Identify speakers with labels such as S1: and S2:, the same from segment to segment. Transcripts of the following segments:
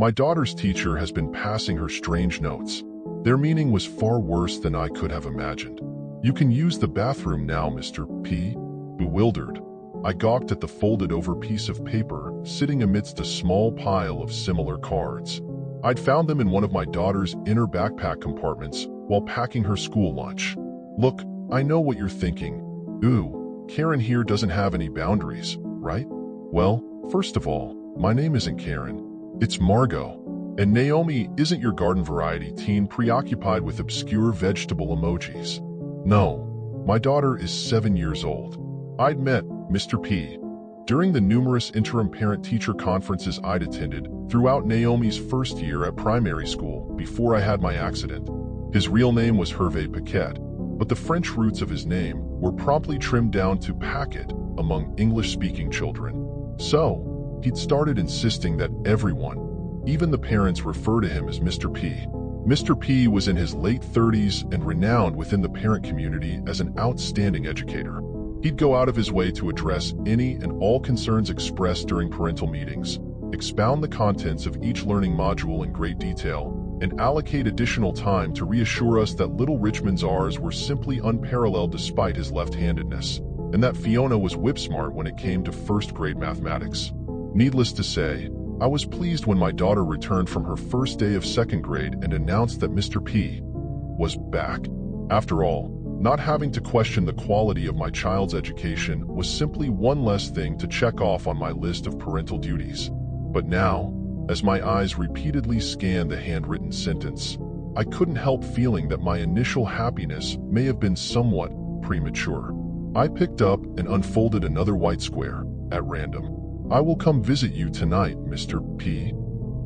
S1: My daughter's teacher has been passing her strange notes. Their meaning was far worse than I could have imagined. You can use the bathroom now, Mr. P. Bewildered, I gawked at the folded-over piece of paper sitting amidst a small pile of similar cards. I'd found them in one of my daughter's inner backpack compartments while packing her school lunch. Look, I know what you're thinking. Ooh, Karen here doesn't have any boundaries, right? Well, first of all, my name isn't Karen. It's Margot. And Naomi isn't your garden variety teen preoccupied with obscure vegetable emojis. No, my daughter is 7 years old. I'd met Mr. P. during the numerous interim parent-teacher conferences I'd attended throughout Naomi's first year at primary school before I had my accident. His real name was Hervé Paquette, but the French roots of his name were promptly trimmed down to Packet among English-speaking children. So, he'd started insisting that everyone, even the parents, refer to him as Mr. P. Mr. P was in his late 30s and renowned within the parent community as an outstanding educator. He'd go out of his way to address any and all concerns expressed during parental meetings, expound the contents of each learning module in great detail, and allocate additional time to reassure us that little Richmond's R's were simply unparalleled despite his left-handedness, and that Fiona was whip-smart when it came to first-grade mathematics. Needless to say, I was pleased when my daughter returned from her first day of second grade and announced that Mr. P was back. After all, not having to question the quality of my child's education was simply one less thing to check off on my list of parental duties. But now, as my eyes repeatedly scanned the handwritten sentence, I couldn't help feeling that my initial happiness may have been somewhat premature. I picked up and unfolded another white square at random. I will come visit you tonight, Mr. P.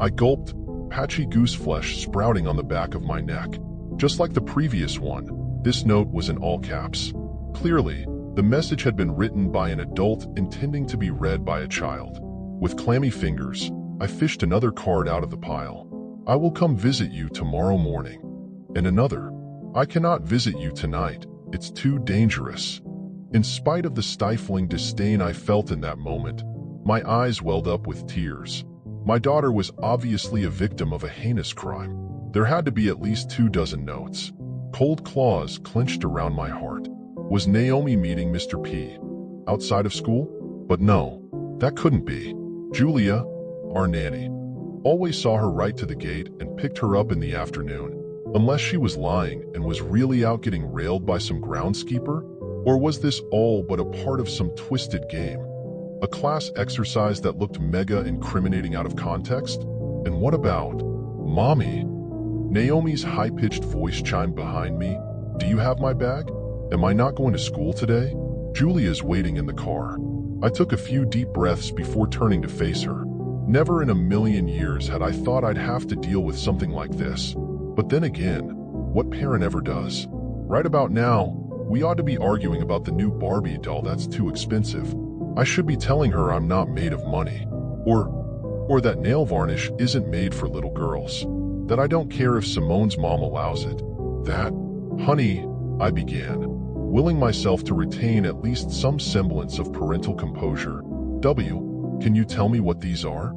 S1: I gulped, patchy goose flesh sprouting on the back of my neck. Just like the previous one, this note was in all caps. Clearly, the message had been written by an adult intending to be read by a child. With clammy fingers, I fished another card out of the pile. I will come visit you tomorrow morning. And another. I cannot visit you tonight. It's too dangerous. In spite of the stifling disdain I felt in that moment, my eyes welled up with tears. My daughter was obviously a victim of a heinous crime. There had to be at least 24 notes. Cold claws clenched around my heart. Was Naomi meeting Mr. P outside of school? But no, that couldn't be. Julia, our nanny, always saw her right to the gate and picked her up in the afternoon. Unless she was lying and was really out getting railed by some groundskeeper? Or was this all but a part of some twisted game? A class exercise that looked mega incriminating out of context? And what about Mommy? Naomi's high-pitched voice chimed behind me. Do you have my bag? Am I not going to school today? Julia's waiting in the car. I took a few deep breaths before turning to face her. Never in a million years had I thought I'd have to deal with something like this. But then again, what parent ever does? Right about now, we ought to be arguing about the new Barbie doll that's too expensive. I should be telling her I'm not made of money. Or that nail varnish isn't made for little girls. That I don't care if Simone's mom allows it. Honey, I began, willing myself to retain at least some semblance of parental composure. Can you tell me what these are?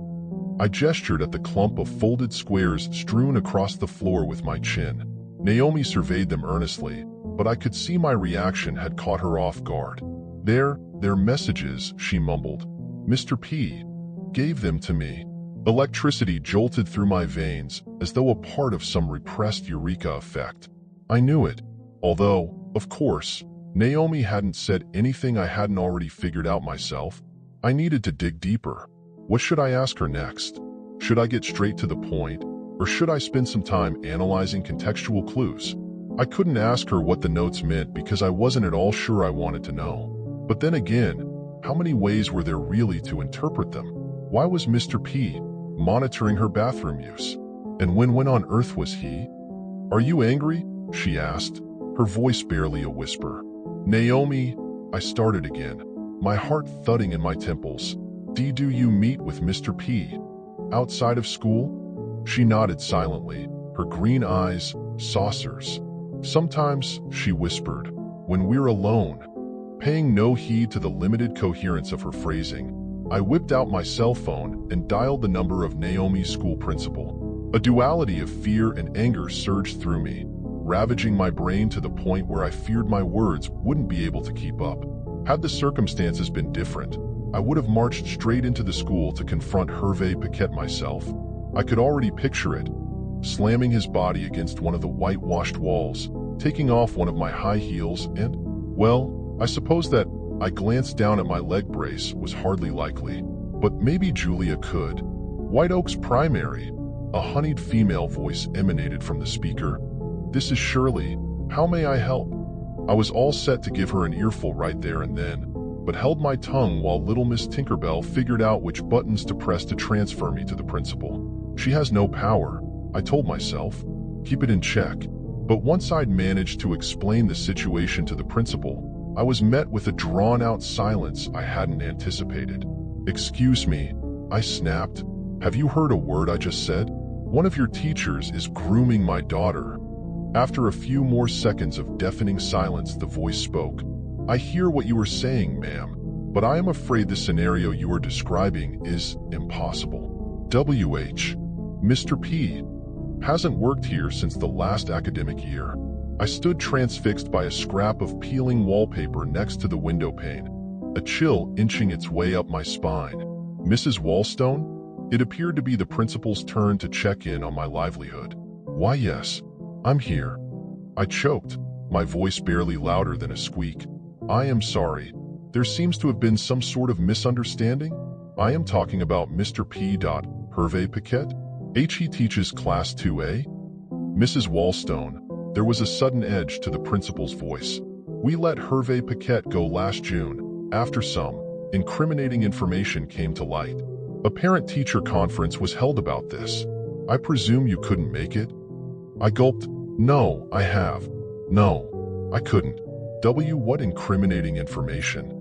S1: I gestured at the clump of folded squares strewn across the floor with my chin. Naomi surveyed them earnestly, but I could see my reaction had caught her off guard. They're messages, she mumbled. Mr. P gave them to me. Electricity jolted through my veins as though a part of some repressed eureka effect. I knew it, although, of course, Naomi hadn't said anything I hadn't already figured out myself. I needed to dig deeper. What should I ask her next? Should I get straight to the point, or should I spend some time analyzing contextual clues? I couldn't ask her what the notes meant because I wasn't at all sure I wanted to know. But then again, how many ways were there really to interpret them? Why was Mr. P monitoring her bathroom use? And when on earth was he? Are you angry? She asked, her voice barely a whisper. Naomi, I started again, my heart thudding in my temples. Do you meet with Mr. P outside of school? She nodded silently, her green eyes saucers. Sometimes, she whispered, when we're alone, paying no heed to the limited coherence of her phrasing. I whipped out my cell phone and dialed the number of Naomi's school principal. A duality of fear and anger surged through me, ravaging my brain to the point where I feared my words wouldn't be able to keep up. Had the circumstances been different, I would have marched straight into the school to confront Hervé Paquette myself. I could already picture it, slamming his body against one of the whitewashed walls, taking off one of my high heels and, well, I suppose that I glanced down at my leg brace was hardly likely. But maybe Julia could. White Oak's Primary, a honeyed female voice emanated from the speaker. This is Shirley. How may I help? I was all set to give her an earful right there and then, but held my tongue while little Miss Tinkerbell figured out which buttons to press to transfer me to the principal. She has no power, I told myself. Keep it in check. But once I'd managed to explain the situation to the principal, I was met with a drawn-out silence I hadn't anticipated. Excuse me, I snapped. Have you heard a word I just said? One of your teachers is grooming my daughter. After a few more seconds of deafening silence, the voice spoke. I hear what you are saying, ma'am, but I am afraid the scenario you are describing is impossible. W.H. Mr. P. hasn't worked here since the last academic year. I stood transfixed by a scrap of peeling wallpaper next to the window pane, a chill inching its way up my spine. Mrs. Wallstone? It appeared to be the principal's turn to check in on my livelihood. Why, yes, I'm here. I choked, my voice barely louder than a squeak. I am sorry. There seems to have been some sort of misunderstanding. I am talking about Mr. P. Hervé Paquette. He teaches Class 2A? Mrs. Wallstone, there was a sudden edge to the principal's voice. We let Hervé Paquette go last June, after some incriminating information came to light. A parent-teacher conference was held about this. I presume you couldn't make it? I gulped. No, I have. No, I couldn't. What incriminating information?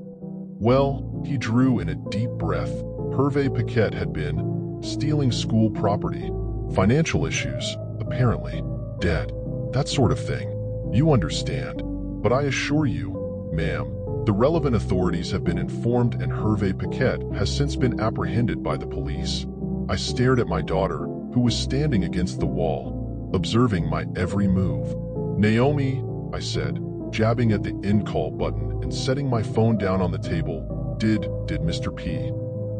S1: Well, he drew in a deep breath. Hervé Paquette had been stealing school property, financial issues, apparently, dead, that sort of thing. You understand. But I assure you, ma'am, the relevant authorities have been informed and Hervé Paquette has since been apprehended by the police. I stared at my daughter, who was standing against the wall, observing my every move. Naomi, I said, jabbing at the end call button and setting my phone down on the table. Did Mr. P.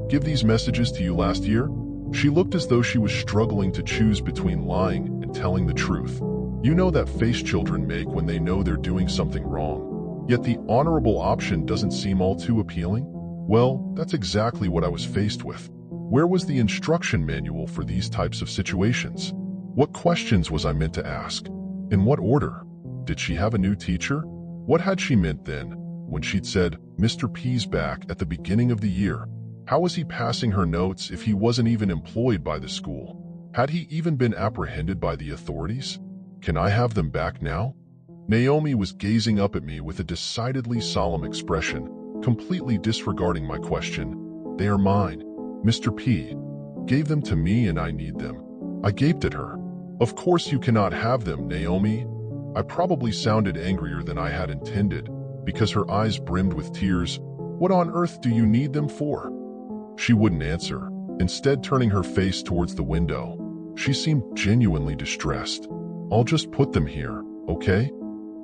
S1: give these messages to you last year? She looked as though she was struggling to choose between lying and telling the truth. You know that face children make when they know they're doing something wrong. Yet the honorable option doesn't seem all too appealing? Well, that's exactly what I was faced with. Where was the instruction manual for these types of situations? What questions was I meant to ask? In what order? Did she have a new teacher? What had she meant then, when she'd said, Mr. P's back at the beginning of the year? How was he passing her notes if he wasn't even employed by the school? Had he even been apprehended by the authorities? Can I have them back now? Naomi was gazing up at me with a decidedly solemn expression, completely disregarding my question. They are mine. Mr. P. gave them to me and I need them. I gaped at her. Of course you cannot have them, Naomi. I probably sounded angrier than I had intended, because her eyes brimmed with tears. What on earth do you need them for? She wouldn't answer, instead turning her face towards the window. She seemed genuinely distressed. I'll just put them here, okay?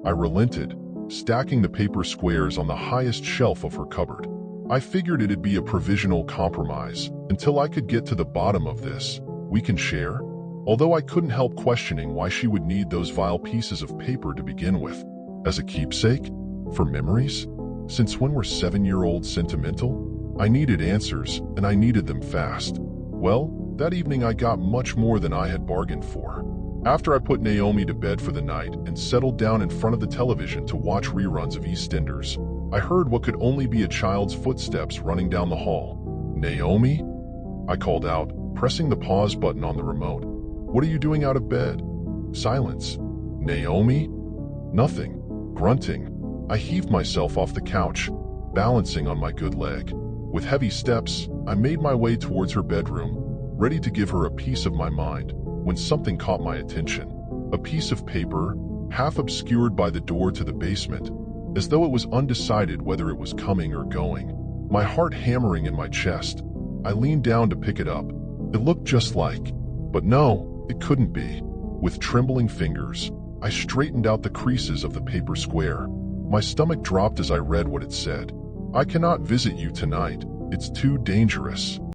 S1: I relented, stacking the paper squares on the highest shelf of her cupboard. I figured it'd be a provisional compromise until I could get to the bottom of this. We can share? Although I couldn't help questioning why she would need those vile pieces of paper to begin with. As a keepsake? For memories? Since when were 7-year-olds sentimental? I needed answers, and I needed them fast. Well, that evening I got much more than I had bargained for. After I put Naomi to bed for the night and settled down in front of the television to watch reruns of EastEnders, I heard what could only be a child's footsteps running down the hall. Naomi? I called out, pressing the pause button on the remote. What are you doing out of bed? Silence. Naomi? Nothing. Grunting. I heaved myself off the couch, balancing on my good leg. With heavy steps, I made my way towards her bedroom, ready to give her a piece of my mind, when something caught my attention. A piece of paper, half obscured by the door to the basement, as though it was undecided whether it was coming or going. my heart hammering in my chest. I leaned down to pick it up. It looked just like, but no, it couldn't be. With trembling fingers, I straightened out the creases of the paper square. My stomach dropped as I read what it said. I cannot visit you tonight. It's too dangerous.